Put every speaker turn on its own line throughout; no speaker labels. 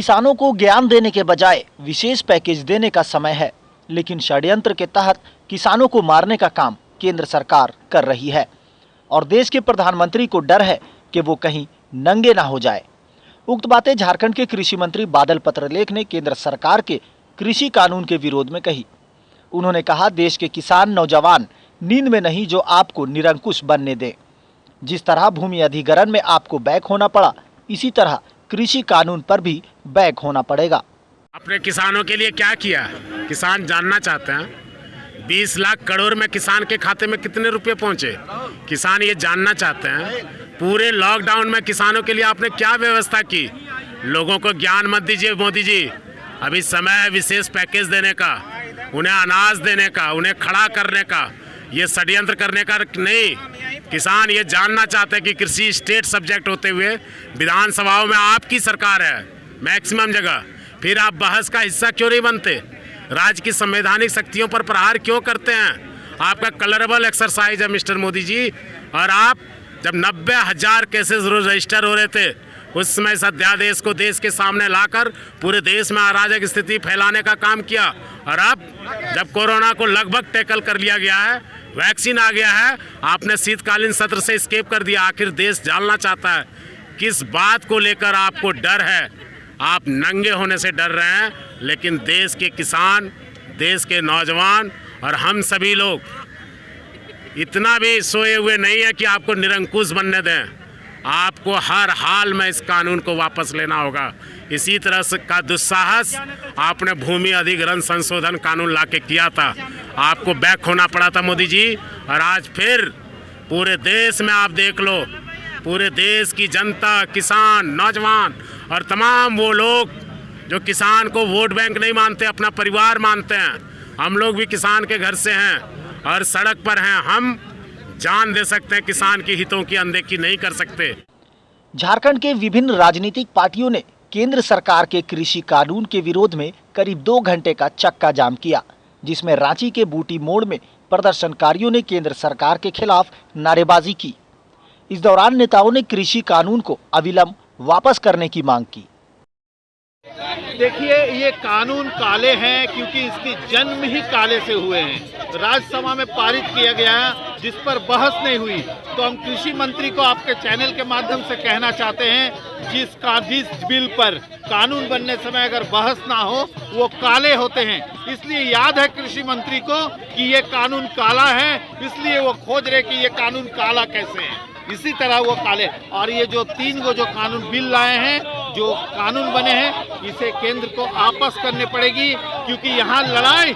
किसानों को ज्ञान देने के बजाय विशेष पैकेज देने का समय है, लेकिन षड्यंत्र के तहत किसानों को मारने का काम केंद्र सरकार कर रही है और देश के प्रधानमंत्री को डर है कि वो कहीं नंगे ना हो जाए। उक्त बातें झारखंड के कृषि मंत्री बादल पत्रलेख ने केंद्र सरकार के कृषि कानून के विरोध में कही। उन्होंने कहा, देश के किसान नौजवान नींद में नहीं जो आपको निरंकुश बनने दें। जिस तरह भूमि अधिग्रहण में आपको बैक होना पड़ा, इसी तरह कृषि कानून पर भी बैक होना पड़ेगा।
अपने किसानों के लिए क्या किया है, किसान जानना चाहते हैं। 20 लाख करोड़ में किसान के खाते में कितने रुपए पहुंचे, किसान ये जानना चाहते हैं। पूरे लॉकडाउन में किसानों के लिए आपने क्या व्यवस्था की। लोगों को ज्ञान मत दीजिए मोदी जी, अभी समय है विशेष पैकेज देने का, उन्हें अनाज देने का, उन्हें खड़ा करने का, ये षड्यंत्र करने का नहीं। किसान ये जानना चाहते हैं कि कृषि स्टेट सब्जेक्ट होते हुए विधानसभाओं में आपकी सरकार है मैक्सिमम जगह, फिर आप बहस का हिस्सा क्यों नहीं बनते। राज्य की संवैधानिक शक्तियों पर प्रहार क्यों करते हैं। आपका कलरेबल एक्सरसाइज है मिस्टर मोदी जी। और आप जब 90,000 केसेस रोज रजिस्टर हो रहे थे, उस समय इस अध्यादेश को देश के सामने लाकर पूरे देश में अराजक स्थिति फैलाने का काम किया। और अब जब कोरोना को लगभग टैकल कर लिया गया है, वैक्सीन आ गया है, आपने शीतकालीन सत्र से स्केप कर दिया। आखिर देश जानना चाहता है किस बात को लेकर आपको डर है। आप नंगे होने से डर रहे हैं, लेकिन देश के किसान, देश के नौजवान और हम सभी लोग इतना भी सोए हुए नहीं है कि आपको निरंकुश बनने दें। आपको हर हाल में इस कानून को वापस लेना होगा। इसी तरह से का दुस्साहस आपने भूमि अधिग्रहण संशोधन कानून लाके किया था, आपको बैक होना पड़ा था मोदी जी। और आज फिर पूरे देश में आप देख लो, पूरे देश की जनता, किसान, नौजवान और तमाम वो लोग जो किसान को वोट बैंक नहीं मानते, अपना परिवार मानते हैं। हम लोग भी किसान के घर से हैं और सड़क पर हैं। हम जान दे सकते हैं, किसान के हितों की अनदेखी नहीं कर सकते।
झारखंड के विभिन्न राजनीतिक पार्टियों ने केंद्र सरकार के कृषि कानून के विरोध में करीब 2 घंटे का चक्का जाम किया, जिसमें रांची के बूटी मोड़ में प्रदर्शनकारियों ने केंद्र सरकार के खिलाफ नारेबाजी की। इस दौरान नेताओं ने कृषि कानून को अविलंब वापस करने की मांग की।
देखिए, ये कानून काले हैं क्योंकि इसके जन्म ही काले से हुए हैं। राज्यसभा में पारित किया गया है जिस पर बहस नहीं हुई। तो हम कृषि मंत्री को आपके चैनल के माध्यम से कहना चाहते हैं, जिस बिल पर कानून बनने समय अगर बहस ना हो वो काले होते हैं। इसलिए याद है कृषि मंत्री को कि ये कानून काला है, इसलिए वो खोज रहे कि ये कानून काला कैसे है। इसी तरह वो काले। और ये जो 3 जो कानून बिल लाए हैं, जो कानून बने हैं, इसे केंद्र को वापस करने पड़ेगी क्योंकि यहाँ लड़ाई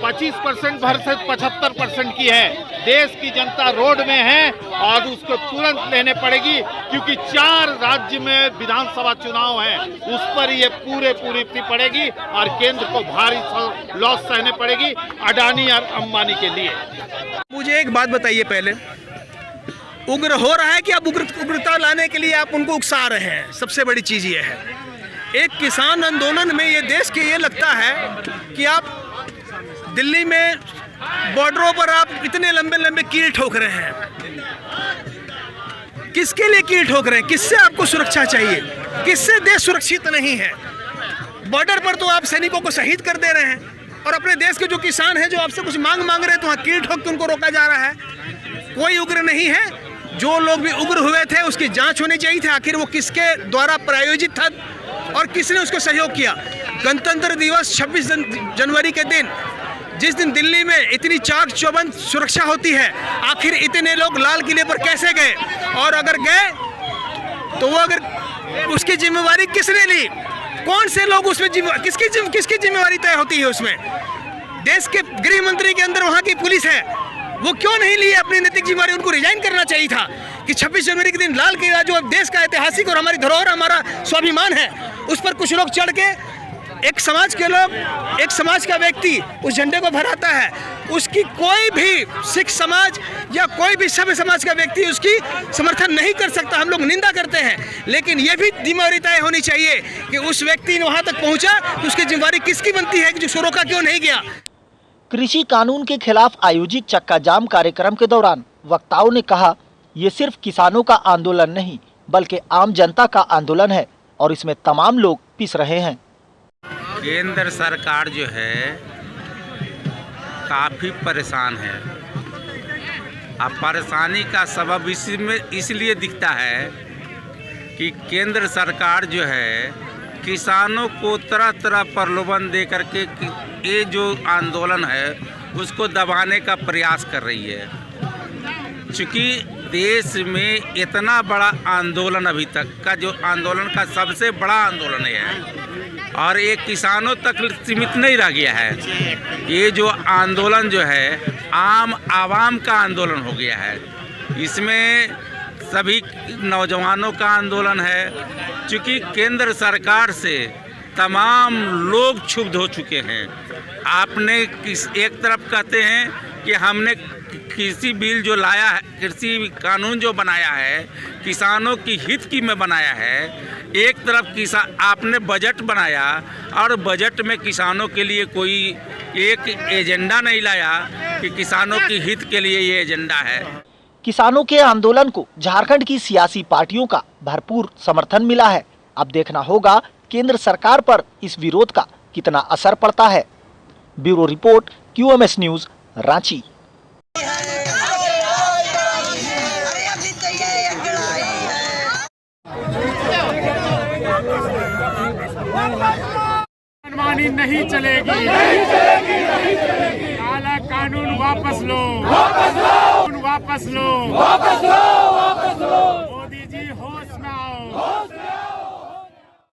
25% वर्सेस 75% की है। देश की जनता रोड में है और उसको तुरंत लेने पड़ेगी क्योंकि 4 राज्य में विधानसभा चुनाव है, उस पर ये पूरी पड़ेगी और केंद्र को भारी लॉस सहने पड़ेगी अडानी और अंबानी के लिए।
मुझे एक बात बताइए, पहले उग्र हो रहा है कि आप उग्रता लाने के लिए आप उनको उकसा रहे हैं। सबसे बड़ी चीज़ ये है, एक किसान आंदोलन में ये देश के ये लगता है कि आप दिल्ली में बॉर्डरों पर आप इतने लंबे कील ठोक रहे हैं। किसके लिए कील ठोक रहे हैं? किससे आपको सुरक्षा चाहिए? किससे देश सुरक्षित नहीं है? बॉर्डर पर तो आप सैनिकों को शहीद कर दे रहे हैं और अपने देश के जो किसान हैं जो आपसे कुछ मांग रहे हैं तो वहाँ कील ठोक के उनको रोका जा रहा है। कोई उग्र नहीं है। जो लोग भी उग्र हुए थे उसकी जांच होनी चाहिए थी, आखिर वो किसके द्वारा प्रायोजित था और किसने उसको सहयोग किया। गणतंत्र दिवस 26 जनवरी के दिन, जिस दिन दिल्ली में इतनी चाक चौबंद सुरक्षा होती है, आखिर इतने लोग लाल किले पर कैसे गए? और अगर गए तो वो अगर उसकी जिम्मेवारी किसने ली? कौन से लोग उसमें किसकी जिम्मेवारी तय होती है? उसमें देश के गृह मंत्री के अंदर वहाँ की पुलिस है, वो क्यों नहीं लिए अपनी नैतिक जिम्मेदारी? उनको रिजाइन करना चाहिए था कि 26 जनवरी के दिन लाल किला जो देश का ऐतिहासिक और हमारी धरोहर, हमारा स्वाभिमान है, उस पर कुछ लोग चढ़ के एक समाज के लोग, एक समाज का व्यक्ति उस झंडे को फहराता है, उसकी कोई भी सिख समाज या कोई भी सभ्य समाज का व्यक्ति उसकी समर्थन नहीं कर सकता। हम लोग निंदा करते हैं, लेकिन ये भी जिम्मेदारी तय होनी चाहिए कि उस व्यक्ति ने वहाँ तक पहुँचा तो उसकी जिम्मेदारी किसकी बनती है कि जो रोका क्यों नहीं गया।
कृषि कानून के खिलाफ आयोजित चक्का जाम कार्यक्रम के दौरान वक्ताओं ने कहा, ये सिर्फ किसानों का आंदोलन नहीं बल्कि आम जनता का आंदोलन है और इसमें तमाम लोग पिस रहे हैं।
केंद्र सरकार जो है काफ़ी परेशान है। अब परेशानी का सबब इसमें इसलिए दिखता है कि केंद्र सरकार जो है किसानों को तरह तरह प्रलोभन दे करके ये जो आंदोलन है उसको दबाने का प्रयास कर रही है। चूँकि देश में इतना बड़ा आंदोलन अभी तक का जो आंदोलन का सबसे बड़ा आंदोलन है और ये किसानों तक सीमित नहीं रह गया है। ये जो आंदोलन जो है आम आवाम का आंदोलन हो गया है। इसमें सभी नौजवानों का आंदोलन है। चूँकि केंद्र सरकार से तमाम लोग क्षुब्ध हो चुके हैं। आपने एक तरफ कहते हैं कि हमने कृषि बिल जो लाया है, कृषि कानून जो बनाया है किसानों की हित की में बनाया है। एक तरफ आपने बजट बनाया और बजट में किसानों के लिए कोई एक एजेंडा नहीं लाया कि किसानों की हित के लिए ये एजेंडा है।
किसानों के आंदोलन को झारखंड की सियासी पार्टियों का भरपूर समर्थन मिला है। अब देखना होगा केंद्र सरकार पर इस विरोध का कितना असर पड़ता है। Bureau report, QMS news, Ranchi.
मनमानी नहीं चलेगी, काला कानून वापस लो, वापस लो।